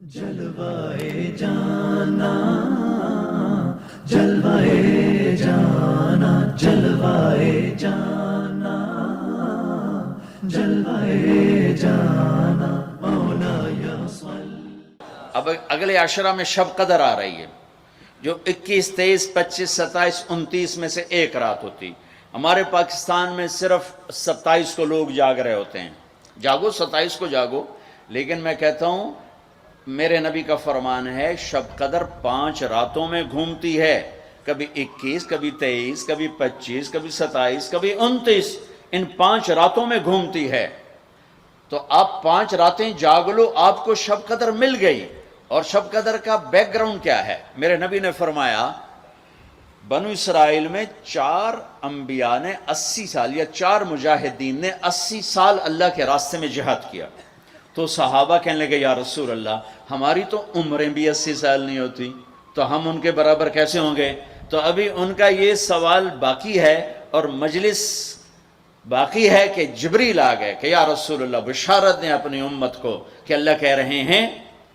جلوائے جانا جلوائے جانا جلوائے جانا جلوائے جانا مولا صلی۔ اب اگلے عشرہ میں شب قدر آ رہی ہے جو 21، 23، 25، 27، 29 میں سے ایک رات ہوتی۔ ہمارے پاکستان میں صرف 27 کو لوگ جاگ رہے ہوتے ہیں۔ جاگو 27 کو جاگو، لیکن میں کہتا ہوں میرے نبی کا فرمان ہے شب قدر 5 راتوں میں گھومتی ہے، کبھی 21، کبھی 23، کبھی 25، کبھی 27، کبھی 29، ان 5 راتوں میں گھومتی ہے۔ تو آپ 5 راتیں جاگ لو، آپ کو شب قدر مل گئی۔ اور شب قدر کا بیک گراؤنڈ کیا ہے؟ میرے نبی نے فرمایا بنو اسرائیل میں 4 انبیاء نے 80 سال، یا 4 مجاہدین نے 80 سال اللہ کے راستے میں جہاد کیا۔ تو صحابہ کہنے لگے یا رسول اللہ ہماری تو عمریں بھی 80 سال نہیں ہوتی، تو ہم ان کے برابر کیسے ہوں گے؟ تو ابھی ان کا یہ سوال باقی ہے اور مجلس باقی ہے کہ جبریل آ گئے کہ یا رسول اللہ بشارت دیں اپنی امت کو کہ اللہ کہہ رہے ہیں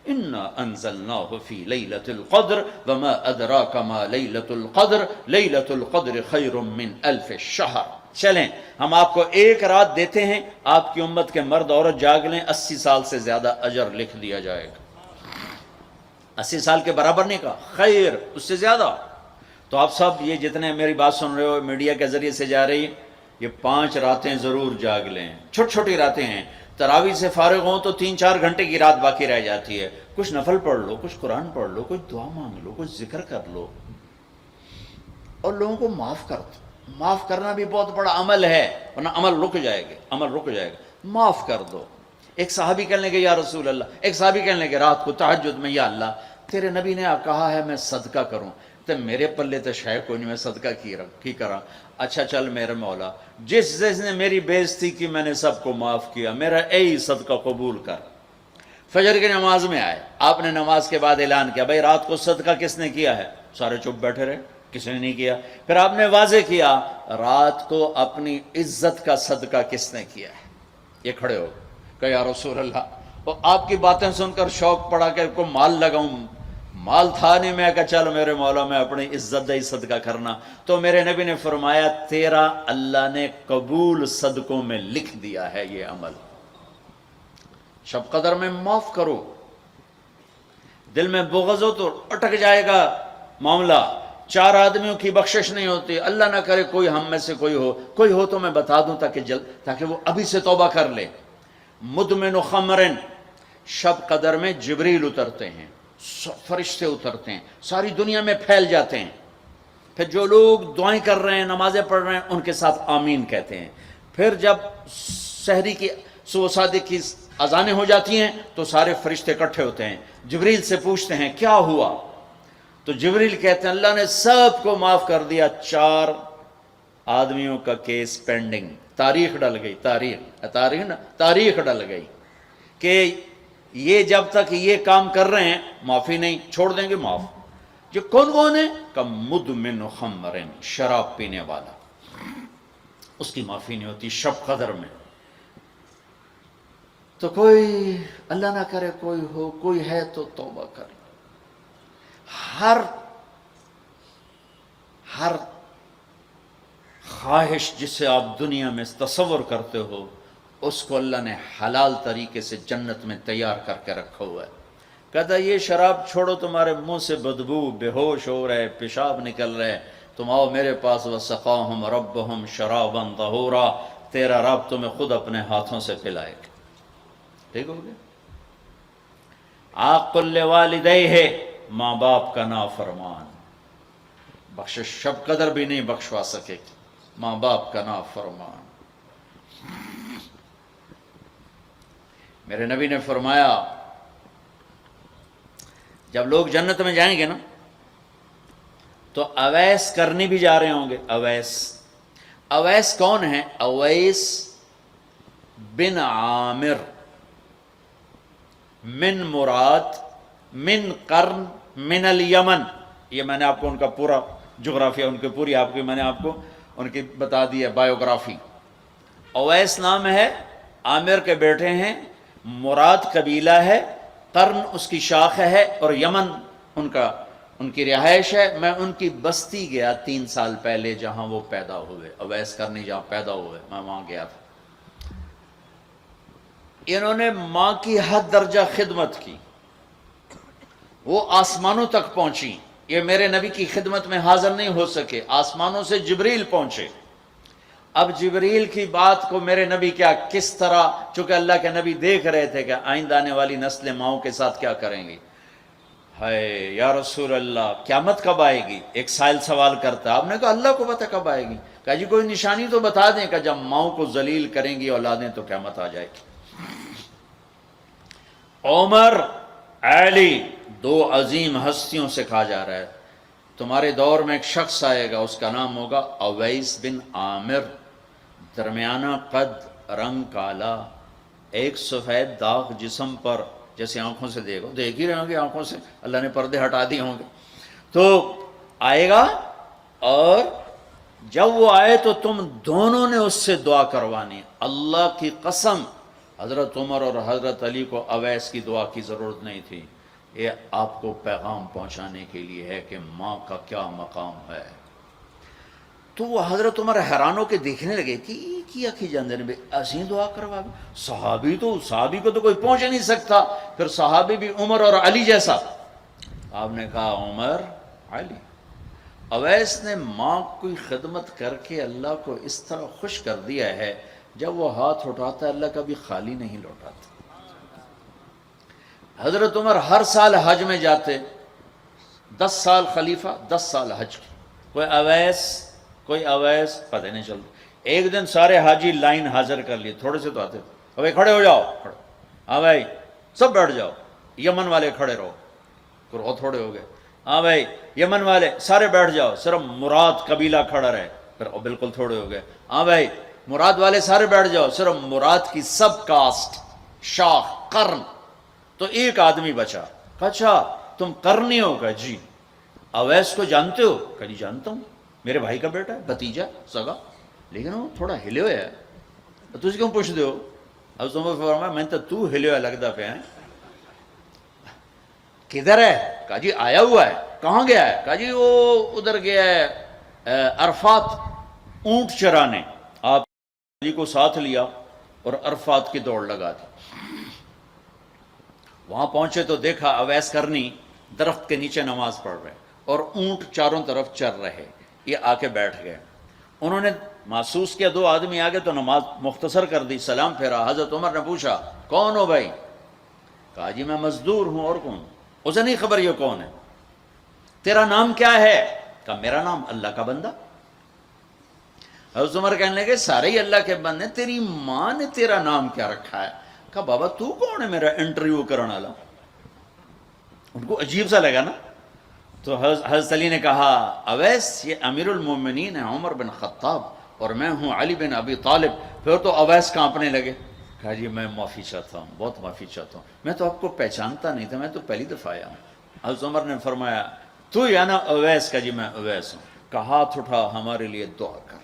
اِنَّا أَنزَلْنَاهُ فِي لَيْلَةِ الْقَدْرِ وَمَا أَدْرَاكَ مَا لَيْلَةُ الْقَدْرِ لَيْلَةُ الْقَدْرِ خَيْرٌ مِّنْ أَلْفِ الشَّهْرِ۔ چلیں ہم آپ کو ایک رات دیتے ہیں، آپ کی امت کے مرد عورت جاگ لیں، 80 سال سے زیادہ اجر لکھ دیا جائے گا۔ 80 سال کے برابر نہیں کہا، خیر اس سے زیادہ۔ تو آپ سب یہ جتنے میری بات سن رہے ہو میڈیا کے ذریعے سے جا رہی، یہ 5 راتیں ضرور جاگ لیں۔ چھوٹی چھوٹی راتیں ہیں، تراویح سے فارغ ہوں تو 3-4 گھنٹے کی رات باقی رہ جاتی ہے، کچھ نفل پڑھ لو، کچھ قرآن پڑھ لو، کچھ دعا مانگ لو، کچھ ذکر کر لو، اور لوگوں کو معاف کر دو۔ معاف کرنا بھی بہت بڑا عمل ہے، ورنہ عمل رک جائے گا، عمل رک جائے گا۔ معاف کر دو۔ ایک صحابی کہنے لگے یا رسول اللہ، ایک صحابی کہنے لگے رات کو تہجد میں یا اللہ تیرے نبی نے کہا ہے میں صدقہ کروں، تو میرے پلے تو شاید کوئی نہیں، میں صدقہ کی کرا۔ اچھا چل میرے مولا جس نے میری بےعزتی کی میں نے سب کو معاف کیا، میرا اے صدقہ قبول کر۔ فجر کی نماز میں آئے، آپ نے نماز کے بعد اعلان کیا بھائی رات کو صدقہ کس نے کیا ہے؟ سارے چپ بیٹھے رہے، کسی نے نہیں کیا۔ پھر آپ نے واضح کیا رات کو اپنی عزت کا صدقہ کس نے کیا ہے؟ یہ کھڑے ہو کہ یا رسول اللہ، اور آپ کی باتیں سن کر شوق پڑا کہ کو مال لگاؤں، مال تھا نہیں، میں کہا چل میرے مولا میں اپنی عزت دے صدقہ کرنا۔ تو میرے نبی نے فرمایا تیرا اللہ نے قبول صدقوں میں لکھ دیا ہے یہ عمل۔ شب قدر میں معاف کرو۔ دل میں بغض ہو تو اٹک جائے گا معاملہ۔ 4 آدمیوں کی بخشش نہیں ہوتی، اللہ نہ کرے کوئی ہم میں سے کوئی ہو تو میں بتا دوں تاکہ وہ ابھی سے توبہ کر لے۔ مدمن خمرن، شب قدر میں جبریل اترتے ہیں، فرشتے اترتے ہیں، ساری دنیا میں پھیل جاتے ہیں۔ پھر جو لوگ دعائیں کر رہے ہیں، نمازیں پڑھ رہے ہیں، ان کے ساتھ آمین کہتے ہیں۔ پھر جب سحری کی صبح صادق کی اذانیں ہو جاتی ہیں تو سارے فرشتے اکٹھے ہوتے ہیں، جبریل سے پوچھتے ہیں کیا ہوا؟ تو جبریل کہتے ہیں اللہ نے سب کو معاف کر دیا، 4 آدمیوں کا کیس پینڈنگ۔ تاریخ ڈل گئی، تاریخ ڈل گئی کہ یہ جب تک یہ کام کر رہے ہیں معافی نہیں، چھوڑ دیں گے معاف۔ جو کون ہے کہ مدمن خمرن، شراب پینے والا، اس کی معافی نہیں ہوتی شب قدر میں۔ تو کوئی اللہ نہ کرے کوئی ہے تو توبہ کرے۔ ہر خواہش جسے آپ دنیا میں تصور کرتے ہو اس کو اللہ نے حلال طریقے سے جنت میں تیار کر کے رکھا ہوا ہے۔ کہتا یہ شراب چھوڑو، تمہارے منہ سے بدبو، بے ہوش ہو رہے، پیشاب نکل رہے، تم آؤ میرے پاس، وَسَقَاهُمْ رَبُّهُمْ شَرَابًا طَهُورًا، تیرا رب تمہیں خود اپنے ہاتھوں سے پلائے گا۔ ٹھیک ہو گیا؟ عَاقٌ لِوَالِدَيْهِ، ماں باپ کا نافرمان، بخشش شب قدر بھی نہیں بخشوا سکے گی، ماں باپ کا نافرمان۔ میرے نبی نے فرمایا جب لوگ جنت میں جائیں گے نا تو اویس کرنی بھی جا رہے ہوں گے۔ اویس کون ہے؟ اویس بن عامر من مراد من قرن من الیمن۔ یہ میں نے آپ کو ان کا پورا جغرافیہ، ان کی پوری میں نے آپ کو ان کی بتا دی ہے بایوگرافی۔ اویس نام ہے، عامر کے بیٹے ہیں، مراد قبیلہ ہے، قرن اس کی شاخ ہے اور یمن ان کی رہائش ہے. میں ان کی بستی گیا 3 سال پہلے جہاں وہ پیدا ہوئے، اویس کرنی جہاں پیدا ہوئے، میں وہاں گیا تھا. انہوں نے ماں کی حد درجہ خدمت کی، وہ آسمانوں تک پہنچی. یہ میرے نبی کی خدمت میں حاضر نہیں ہو سکے، آسمانوں سے جبریل پہنچے. اب جبریل کی بات کو میرے نبی کس طرح، چونکہ اللہ کے نبی دیکھ رہے تھے کہ آئندہ آنے والی نسلیں ماؤں کے ساتھ کیا کریں گی. ہے یا رسول اللہ قیامت کب آئے گی؟ ایک سائل سوال کرتا. آپ نے کہا اللہ کو پتہ کب آئے گی. کہا جی کوئی نشانی تو بتا دیں کہ جب ماؤں کو ذلیل کریں گی اولادیں تو قیامت آ جائے گی. عمر، علی، 2 عظیم ہستیوں سے کہا جا رہا ہے تمہارے دور میں ایک شخص آئے گا، اس کا نام ہوگا اویس بن عامر، درمیانہ قد، رنگ کالا، ایک سفید داغ جسم پر، جیسے آنکھوں سے دیکھ ہی رہے ہوں گے، آنکھوں سے اللہ نے پردے ہٹا دیے ہوں گے. تو آئے گا، اور جب وہ آئے تو تم دونوں نے اس سے دعا کروانی. اللہ کی قسم حضرت عمر اور حضرت علی کو اویس کی دعا کی ضرورت نہیں تھی. یہ آپ کو پیغام پہنچانے کے لیے ہے کہ ماں کا کیا مقام ہے. تو وہ حضرت عمر حیران ہو کے دیکھنے لگے کہ کیا کی جاندے نے ایسی دعا کروا. صحابی کو تو کوئی پہنچ نہیں سکتا، پھر صحابی بھی عمر اور علی جیسا. آپ نے کہا عمر، علی. اویس نے ماں کی خدمت کر کے اللہ کو اس طرح خوش کر دیا ہے، جب وہ ہاتھ اٹھاتا ہے اللہ کبھی خالی نہیں لوٹاتا. حضرت عمر ہر سال حج میں جاتے، 10 سال خلیفہ، 10 سال حج کی. کوئی اویس پتہ نہیں چلتا. ایک دن سارے حاجی لائن حاضر کر لیے، تھوڑے سے تو آتے تھے. بھائی کھڑے ہو جاؤ، ہاں بھائی سب بیٹھ جاؤ. یمن والے کھڑے رہو، بہت تھوڑے ہو گئے. ہاں بھائی یمن والے سارے بیٹھ جاؤ، صرف مراد قبیلہ کھڑا رہے، پھر بالکل تھوڑے ہو گئے. ہاں بھائی مراد والے سارے بیٹھ جاؤ، صرف مراد کی سب کاسٹ، شاخ، قرن. تو ایک آدمی بچا. اچھا تم قرنی ہو؟ کہا جی. اویس کو جانتے ہو؟ کہا جی جانتا ہوں، میرے بھائی کا بیٹا ہے، بھتیجا سگا، لیکن وہ تھوڑا ہلے ہوئے ہے. تجھ کیوں پوچھ دے ہو؟ حضرت عمر فرمایا میں تو ہلے ہوئے لگتا پہ ہیں. کدھر ہے؟ کہا جی آیا ہوا ہے. کہاں گیا ہے؟ کہا جی وہ ادھر گیا ہے عرفات اونٹ چرانے. آپ جی کو ساتھ لیا اور عرفات کی دوڑ لگا دی. وہاں پہنچے تو دیکھا اویس کرنی درخت کے نیچے نماز پڑھ رہے اور اونٹ چاروں طرف چر رہے. یہ آ کے بیٹھ گئے. انہوں نے محسوس کیا 2 آدمی آگے تو نماز مختصر کر دی، سلام پھیرا. حضرت عمر نے پوچھا کون ہو بھائی؟ کہا جی میں مزدور ہوں. اور کون؟ اسے نہیں خبر یہ کون ہے. تیرا نام کیا ہے؟ کہا میرا نام اللہ کا بندہ. حضرت عمر کہنے لگے سارے ہی اللہ کے بندے، تیری ماں نے تیرا نام کیا رکھا ہے؟ کہا بابا تو کون ہے میرا انٹرویو کرنے والا؟ ان کو عجیب سا لگا نا. تو حضرت علی نے کہا اویس یہ امیر المومنین ہے عمر بن خطاب اور میں ہوں علی بن ابی طالب. پھر تو اویس کانپنے لگے. کہا جی میں معافی چاہتا ہوں، بہت معافی چاہتا ہوں، میں تو آپ کو پہچانتا نہیں تھا، میں تو پہلی دفعہ آیا ہوں. حضرت عمر نے فرمایا تو یا نا اویس؟ کا جی میں اویس ہوں. کہا ہاتھ اٹھا ہمارے لیے دعا کر.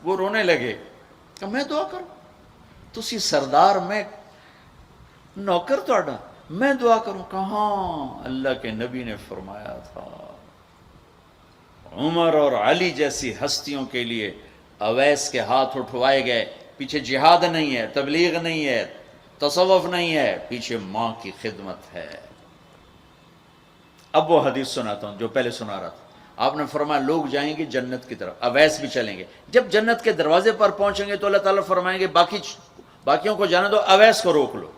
وہ رونے لگے. کہ میں دعا کروں؟ تسی سردار، میں نوکر توڑا، میں دعا کروں؟ کہاں اللہ کے نبی نے فرمایا تھا عمر اور علی جیسی ہستیوں کے لیے اویس کے ہاتھ اٹھوائے گئے. پیچھے جہاد نہیں ہے، تبلیغ نہیں ہے، تصوف نہیں ہے، پیچھے ماں کی خدمت ہے. اب وہ حدیث سناتا ہوں جو پہلے سنا رہا تھا. آپ نے فرمایا لوگ جائیں گے جنت کی طرف، اویس بھی چلیں گے. جب جنت کے دروازے پر پہنچیں گے تو اللہ تعالیٰ فرمائیں گے باقیوں کو جانے دو، اویس کو روک لو.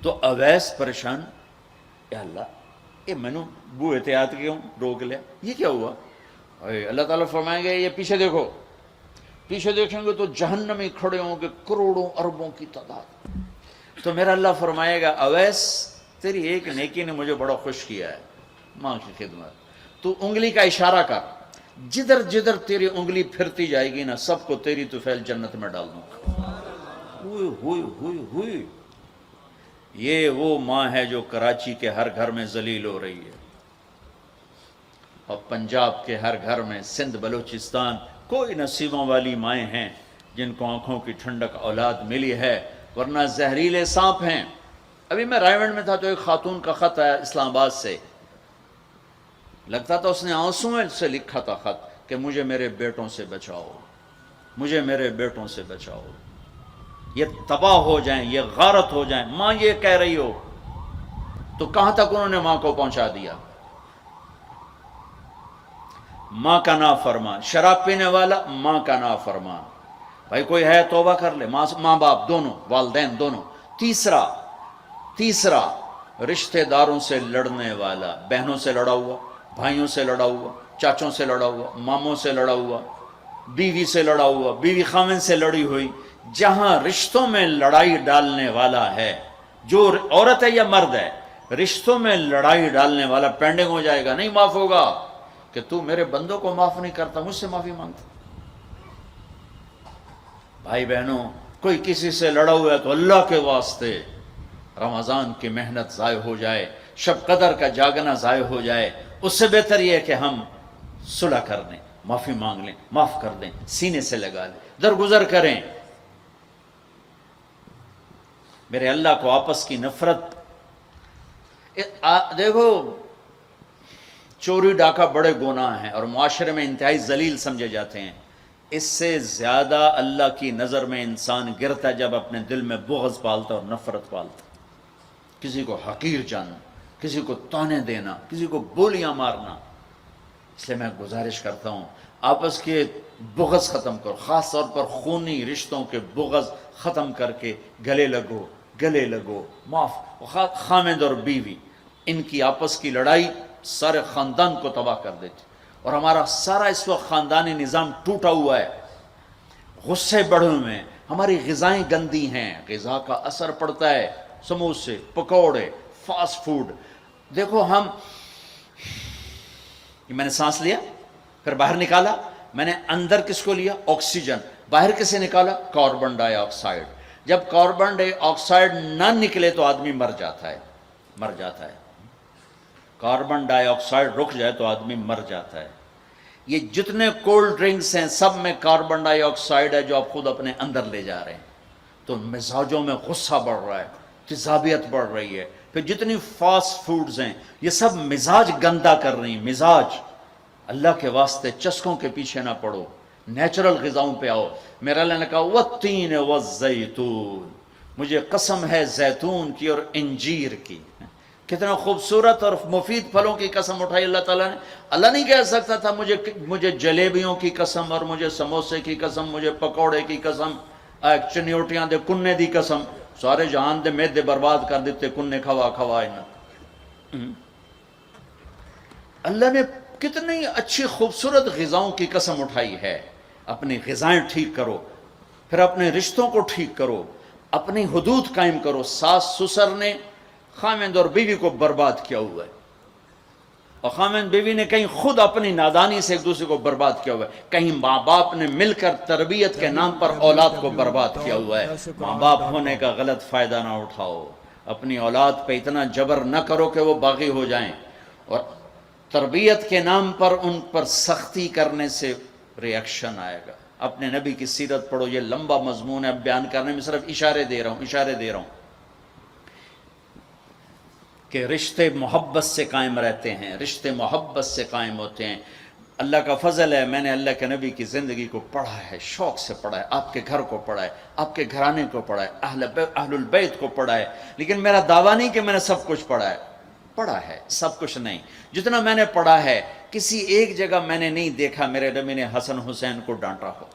تو اویس پریشان، اے اللہ میں نے بو احتیاط کیوں روک لیا، یہ کیا ہوا؟ اللہ تعالیٰ فرمائیں گے یہ پیچھے دیکھو. پیچھے دیکھیں گے تو جہنمی کھڑے ہوں گے کروڑوں اربوں کی تعداد. تو میرا اللہ فرمائے گا اویس تیری ایک نیکی نے مجھے بڑا خوش کیا ہے، ماں کی خدمت. تو انگلی کا اشارہ کر، جدھر جدھر تیری انگلی پھرتی جائے گی نا سب کو تیری طفیل جنت میں ڈال دوں گا. ہوئی ہوئی ہوئی ہوئی. یہ وہ ماں ہے جو کراچی کے ہر گھر میں ذلیل ہو رہی ہے، اور پنجاب کے ہر گھر میں، سندھ بلوچستان کوئی نصیبوں والی مائیں ہیں جن کو آنکھوں کی ٹھنڈک اولاد ملی ہے، ورنہ زہریلے سانپ ہیں. ابھی میں رائے گنج میں تھا تو ایک خاتون کا خط آیا اسلام آباد سے، لگتا تھا اس نے آنسوں سے لکھا تھا خط کہ مجھے میرے بیٹوں سے بچاؤ، مجھے میرے بیٹوں سے بچاؤ، یہ تباہ ہو جائیں، یہ غارت ہو جائیں۔ ماں یہ کہہ رہی ہو تو کہاں تک انہوں نے ماں کو پہنچا دیا؟ ماں کا نافرمان، شراب پینے والا ماں کا نافرمان۔ بھائی کوئی ہے توبہ کر لے، ماں باپ دونوں، والدین دونوں۔ تیسرا رشتہ داروں سے لڑنے والا، بہنوں سے لڑا ہوا، بھائیوں سے لڑا ہوا، چاچوں سے لڑا ہوا، ماموں سے لڑا ہوا، بیوی سے لڑا ہوا، بیوی خاوند سے لڑی ہوئی۔ جہاں رشتوں میں لڑائی ڈالنے والا ہے، جو عورت ہے یا مرد ہے، رشتوں میں لڑائی ڈالنے والا پینڈنگ ہو جائے گا، نہیں معاف ہوگا کہ تو میرے بندوں کو معاف نہیں کرتا، مجھ سے معافی مانگتا۔ بھائی بہنوں، کوئی کسی سے لڑا ہوا ہے تو اللہ کے واسطے رمضان کی محنت ضائع ہو جائے، شب قدر کا جاگنا ضائع ہو جائے، اس سے بہتر یہ ہے کہ ہم صلح کر دیں، معافی مانگ لیں، معاف کر دیں، سینے سے لگا لیں، درگزر کریں۔ میرے اللہ کو آپس کی نفرت، دیکھو چوری ڈاکہ بڑے گناہ ہیں اور معاشرے میں انتہائی ذلیل سمجھے جاتے ہیں۔ اس سے زیادہ اللہ کی نظر میں انسان گرتا ہے جب اپنے دل میں بغض پالتا اور نفرت پالتا، کسی کو حقیر جاننا، کسی کو طعنے دینا، کسی کو بولیاں مارنا۔ اس لیے میں گزارش کرتا ہوں آپس کے بغض ختم کرو، خاص طور پر خونی رشتوں کے بغض ختم کر کے گلے لگو، معاف۔ خاوند اور بیوی، ان کی آپس کی لڑائی سارے خاندان کو تباہ کر دیتی، اور ہمارا سارا اس وقت خاندانی نظام ٹوٹا ہوا ہے، غصے بڑھے ہوئے ہیں، ہماری غذائیں گندی ہیں، غذا کا اثر پڑتا ہے، سموسے، پکوڑے، فاسٹ فوڈ۔ دیکھو میں نے سانس لیا، پھر باہر نکالا، میں نے اندر کس کو لیا؟ آکسیجن، باہر کسے نکالا؟ کاربن ڈائی آکسائڈ۔ جب کاربن ڈائی آکسائڈ نہ نکلے تو آدمی مر جاتا ہے۔ کاربن ڈائی آکسائڈ رک جائے تو آدمی مر جاتا ہے۔ یہ جتنے کولڈ ڈرنکس ہیں سب میں کاربن ڈائی آکسائڈ ہے جو آپ خود اپنے اندر لے جا رہے ہیں، تو مزاجوں میں غصہ بڑھ رہا ہے، تیزابیت بڑھ رہی ہے۔ پھر جتنی فاسٹ فوڈز ہیں یہ سب مزاج گندا کر رہی ہیں، مزاج۔ اللہ کے واسطے چسکوں کے پیچھے نہ پڑو، نیچرل غذاؤں پہ آؤ۔ میرا اللہ نے کہا والتین والزیتون، مجھے قسم ہے زیتون کی اور انجیر کی۔ کتنا خوبصورت اور مفید پھلوں کی قسم اٹھائی اللہ تعالیٰ نے۔ اللہ نہیں کہہ سکتا تھا مجھے جلیبیوں کی قسم، اور مجھے سموسے کی قسم، مجھے پکوڑے کی قسم، چنیوٹیاں دے کنے دی قسم، سارے جہان دے میدے برباد کر دیتے کنے کھوا اللہ نے کتنی اچھی خوبصورت غذاؤں کی قسم اٹھائی ہے۔ اپنی غذائیں ٹھیک کرو، پھر اپنے رشتوں کو ٹھیک کرو، اپنی حدود قائم کرو۔ ساس سسر نے خاوند اور بیوی کو برباد کیا ہوا ہے، اور خاوند بیوی نے کہیں خود اپنی نادانی سے ایک دوسرے کو برباد کیا ہوا ہے، کہیں ماں باپ نے مل کر تربیت کے نام پر اولاد کو برباد کیا ہوا ہے۔ ماں باپ ہونے کا غلط فائدہ نہ اٹھاؤ، اپنی اولاد پہ اتنا جبر نہ کرو کہ وہ باغی ہو جائیں، اور تربیت کے نام پر ان پر سختی کرنے سے ریاکشن آئے گا۔ اپنے نبی کی سیرت پڑھو، یہ لمبا مضمون ہے، بیان کرنے میں صرف اشارے دے رہا ہوں کہ رشتے محبت سے قائم رہتے ہیں، رشتے محبت سے قائم ہوتے ہیں۔ اللہ کا فضل ہے، میں نے اللہ کے نبی کی زندگی کو پڑھا ہے، شوق سے پڑھا ہے، آپ کے گھر کو پڑھا ہے، آپ کے گھرانے کو پڑھا ہے، اہل البیت کو پڑھا ہے۔ لیکن میرا دعویٰ نہیں کہ میں نے سب کچھ پڑھا ہے، سب کچھ نہیں۔ جتنا میں نے پڑھا ہے کسی ایک جگہ میں نے نہیں دیکھا میرے نبی نے حسن حسین کو ڈانٹا ہو،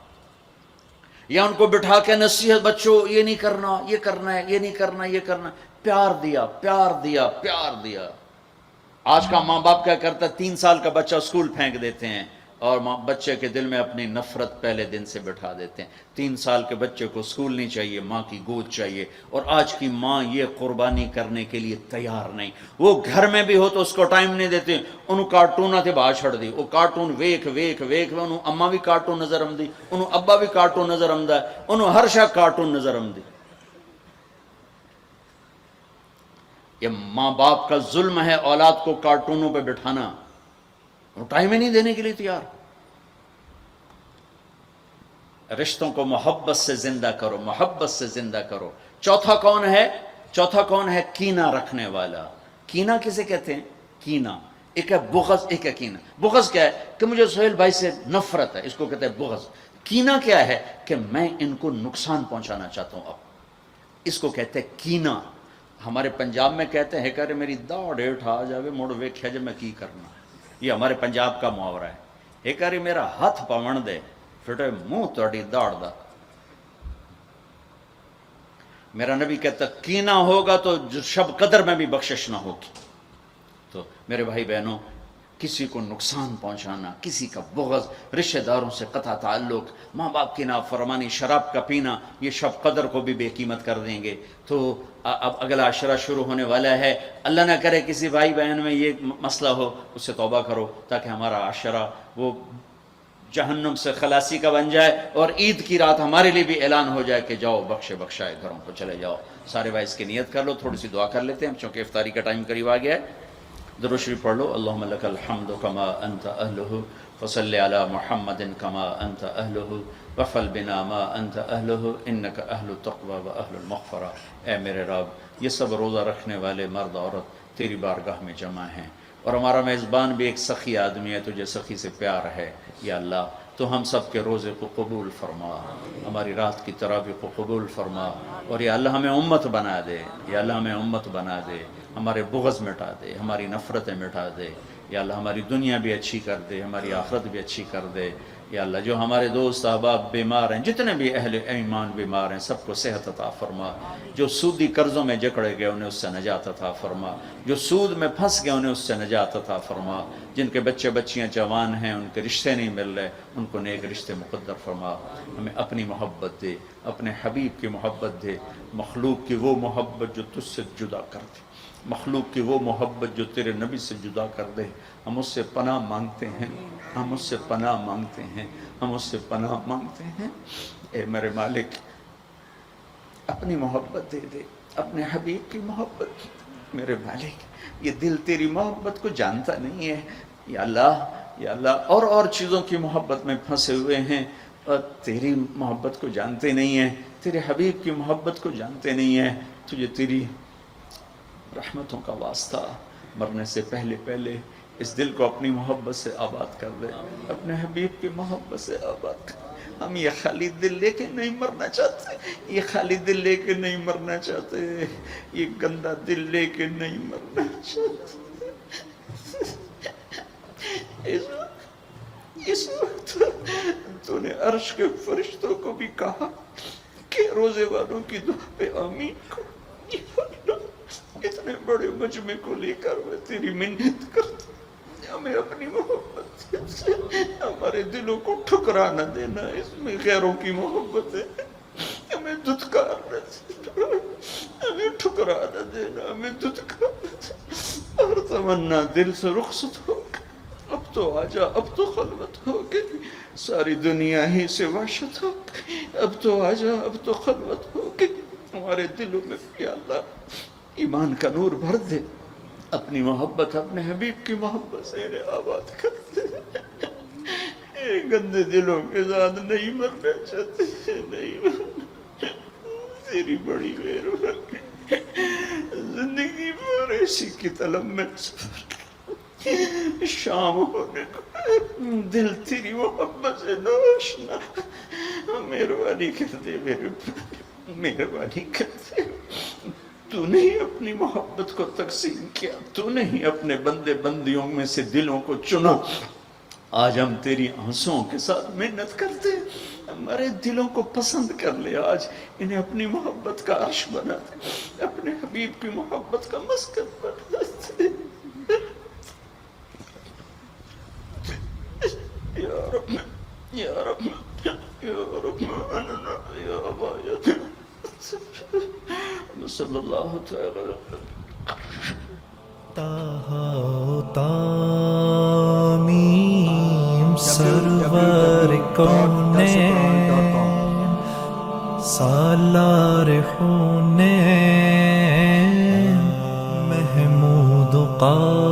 یا ان کو بٹھا کے نصیحت، بچوں یہ نہیں کرنا، یہ کرنا ہے، یہ نہیں کرنا، یہ کرنا۔ پیار دیا۔ آج کا ماں باپ کیا کرتا ہے، 3 سال کا بچہ اسکول پھینک دیتے ہیں، اور بچے کے دل میں اپنی نفرت پہلے دن سے بٹھا دیتے ہیں۔ 3 سال کے بچے کو اسکول نہیں چاہیے، ماں کی گود چاہیے، اور آج کی ماں یہ قربانی کرنے کے لیے تیار نہیں۔ وہ گھر میں بھی ہو تو اس کو ٹائم نہیں دیتے، انہوں کارٹون تھے باہر چھڑ دی، وہ کارٹون ویکھ انہوں اماں بھی کارٹون نظر آمدی، انہوں ابا بھی کارٹون نظر آمدہ، انہوں ہر شاہ کارٹون نظر آمدی۔ یہ ماں باپ کا ظلم ہے اولاد کو کارٹونوں پہ بٹھانا، وہ ٹائم ہی نہیں دینے کے لیے تیار۔ رشتوں کو محبت سے زندہ کرو، محبت سے زندہ کرو۔ چوتھا کون ہے؟ چوتھا کون ہے؟ کینہ رکھنے والا. کینہ کسے کہتے ہیں؟ کینہ ایک ہے بغض، ایک ہے کینہ. بغض کیا ہے؟ کہ مجھے سہیل بھائی سے نفرت ہے، اس کو کہتے ہیں بغض. کینہ کیا ہے؟ کہ میں ان کو نقصان پہنچانا چاہتا ہوں، اب اس کو کہتے ہیں کینہ. ہمارے پنجاب میں کہتے ہیں کہ میری داڑ اٹھا جاوے مڑ ویکھیا جے میں کی کرنا. یہ ہمارے پنجاب کا محاورہ ہے. ایک باری میرا ہاتھ پاون دے پھٹے منہ تہاڈی داڑ دا. میرا نبی کہتا کینہ ہوگا تو شب قدر میں بھی بخشش نہ ہوگی. تو میرے بھائی بہنوں، کسی کو نقصان پہنچانا، کسی کا بغض، رشتہ داروں سے قطع تعلق، ماں باپ کی نافرمانی، شراب کا پینا، یہ شب قدر کو بھی بے قیمت کر دیں گے. تو اب اگلا عشرہ شروع ہونے والا ہے. اللہ نہ کرے کسی بھائی بہن میں یہ مسئلہ ہو، اس سے توبہ کرو تاکہ ہمارا عشرہ وہ جہنم سے خلاصی کا بن جائے، اور عید کی رات ہمارے لیے بھی اعلان ہو جائے کہ جاؤ بخشے بخشائے گھروں کو چلے جاؤ. سارے بھائی اس کی نیت کر لو. تھوڑی سی دعا کر لیتے ہیں چونکہ افطاری کا ٹائم قریب آ گیا ہے. درود شریف پڑھ لو. اللہم لک الحمد کما انت اہلہ فصل علی محمد کما انت اہلہ وفل بنا ما انت اہلہ انک اہل التقوی و اہل المغفرہ. اے میرے رب، یہ سب روزہ رکھنے والے مرد عورت تیری بارگاہ میں جمع ہیں، اور ہمارا میزبان بھی ایک سخی آدمی ہے، تجھے سخی سے پیار ہے. یا اللہ تو ہم سب کے روزے کو قبول فرما، ہماری رات کی تراویح کو قبول فرما، اور یا اللہ ہمیں امت بنا دے. یا اللہ ہمیں امت بنا دے، ہمارے بغض مٹا دے، ہماری نفرتیں مٹا دے. یا اللہ ہماری دنیا بھی اچھی کر دے، ہماری آخرت بھی اچھی کر دے. یا اللہ جو ہمارے دوست احباب بیمار ہیں، جتنے بھی اہل ایمان بیمار ہیں، سب کو صحت عطا فرما. جو سودی قرضوں میں جکڑے گئے انہیں اس سے نجات عطا فرما. جو سود میں پھنس گئے انہیں اس سے نجات عطا فرما. جن کے بچے بچیاں جوان ہیں، ان کے رشتے نہیں مل رہے، ان کو نیک رشتے مقدر فرما. ہمیں اپنی محبت دے، اپنے حبیب کی محبت دے، مخلوق کی وہ محبت جو تجھ سے جدا کر دے، مخلوق کی وہ محبت جو تیرے نبی سے جدا کر دے. ہم اس سے پناہ مانگتے ہیں، ہم اس سے پناہ مانگتے ہیں، ہم اس سے پناہ مانگتے ہیں. اے میرے مالک، اپنی محبت دے دے، اپنے حبیب کی محبت. میرے مالک، یہ دل تیری محبت کو جانتا نہیں ہے. یا اللہ، یا اللہ، اور چیزوں کی محبت میں پھنسے ہوئے ہیں، اور تیری محبت کو جانتے نہیں ہیں، تیرے حبیب کی محبت کو جانتے نہیں ہیں. تجھے تیری رحمتوں کا واسطہ، مرنے سے پہلے پہلے اس دل کو اپنی محبت سے آباد کر دے، اپنے حبیب کی محبت سے آباد کر. ہم یہ خالی دل لے کے نہیں مرنا چاہتے، یہ خالی دل لے کے نہیں مرنا چاہتے، یہ گندا دل لے کے نہیں مرنا چاہتے. اس وقت تو نے عرش کے فرشتوں کو بھی کہا کہ روزے والوں کی دعا پہ آمین کو. اتنے بڑے مجمع کو لے کر میں تیری منت کرتا ہوں، ہمیں اپنی محبت سے ہمارے دلوں کو ٹھکرا نہ دینا. اس میں غیروں کی محبت ہے، ہمیں دھتکار نہ دینا، ہمیں ٹھکرا نہ دینا، ہمیں دھتکار نہ دینا. اور تمنا دل سے رخصت ہو گئی. اب تو آجا، اب تو خلوت ہو گئی، ساری دنیا ہی سے وحشت ہو گئی. اب تو آجا، اب تو خلوت ہو گئی. ہمارے دلوں میں یا اللہ ایمان کا نور بھر دے، اپنی محبت اپنے حبیب کی محبت سے انہیں آباد کر دے. گندے دلوں کے ساتھ نہیں مرنا چاہتے، نہیں مرنا. تیری بڑی مہربانی، زندگی بھر ایسی کی طلب میں شام ہونے کو دل تیری محبت سے ناشنا. مہربانی کر دے، مہربانی کر دے. تو نے اپنی محبت کو تقسیم کیا، تو نے ہی اپنے بندے بندیوں میں سے دلوں کو چنا. آج ہم تیری آنسوؤں کے ساتھ محنت کرتے، ہمارے دلوں کو پسند کر لے. آج انہیں اپنی محبت کا عرش بنا دے، اپنے حبیب کی محبت کا مسکن بنا دے. یا رب، یا رب، یا رب، یا ابا، صلی اللہ تعالی. تامیم سرور کونین سالار خونین محمود قاسم